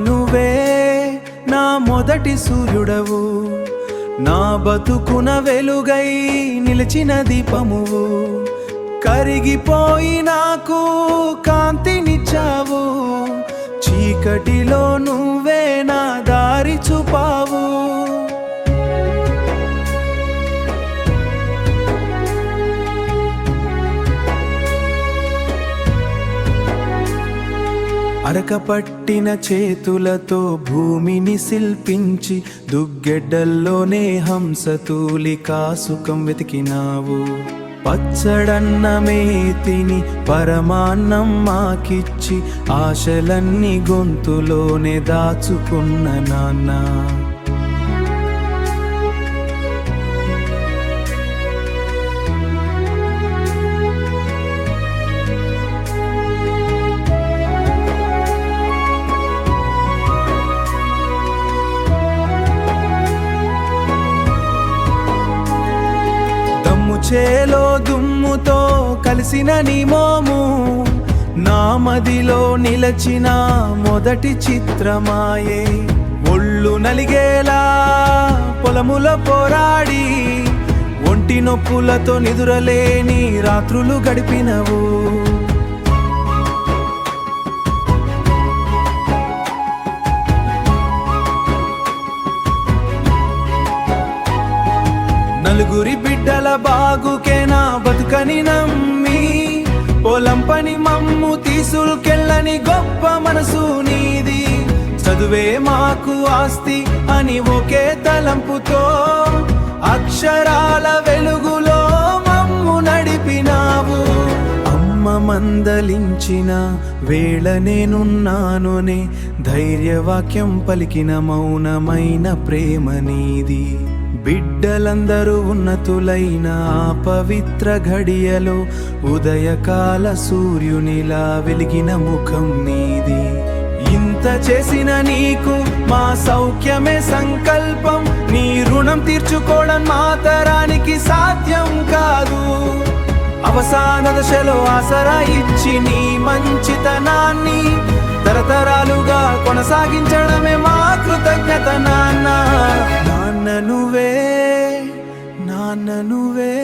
నువ్వే నా మొదటి సూర్యుడవు, నా బతుకున వెలుగై నిలిచిన దీపమువు. కరిగిపోయి నాకు కాంతినిచ్చావు, చీకటిలో నువ్వే నా దారి చూపావు. అరకపట్టిన చేతులతో భూమిని శిల్పించి దుగ్గెడ్డల్లోనే హంసతూలికా సుఖం వెతికినావు. పచ్చడన్నమే తిని పరమాన్నం మాకిచ్చి ఆశలన్నీ గొంతులోనే దాచుకున్న నాన్న. చేలో దుమ్ముతో కలిసిన నీ మోము నా మదిలో నిలచిన మొదటి చిత్రమాయే. ఒళ్ళు నలిగేలా పొలముల పోరాడి ఒంటి నొప్పులతో నిదురలేని రాత్రులు గడిపినవు. నలుగురి బిడ్డల బాగుకే నా బతుకని నమ్మి పొలం పని మమ్ము తీసుకెళ్ళని గొప్ప మనసు నీది. చదువే మాకు ఆస్తి అని ఒకే తలంపుతో అక్షరాల వెలుగులో మమ్ము నడిపినావు. అమ్మ మందలించిన వేళ నేనున్నానునే ధైర్యవాక్యం పలికిన మౌనమైన ప్రేమ నీది. బిడ్డలందరూ ఉన్నతులైన ఆ పవిత్ర ఘడియలో ఉదయకాల సూర్యునిలా వెలిగిన ముఖం నీది. ఇంత చేసిన నీకు మా సౌఖ్యమే సంకల్పం, నీ రుణం తీర్చుకోవడం మా తరానికి సాధ్యం కాదు. అవసాన దశలో ఆసరా ఇచ్చి నీ మంచితనాన్ని తరతరాలుగా కొనసాగించడమే మా కృతజ్ఞత నాన్న. నాన్న నువ్వే, నాన్న నువ్వే.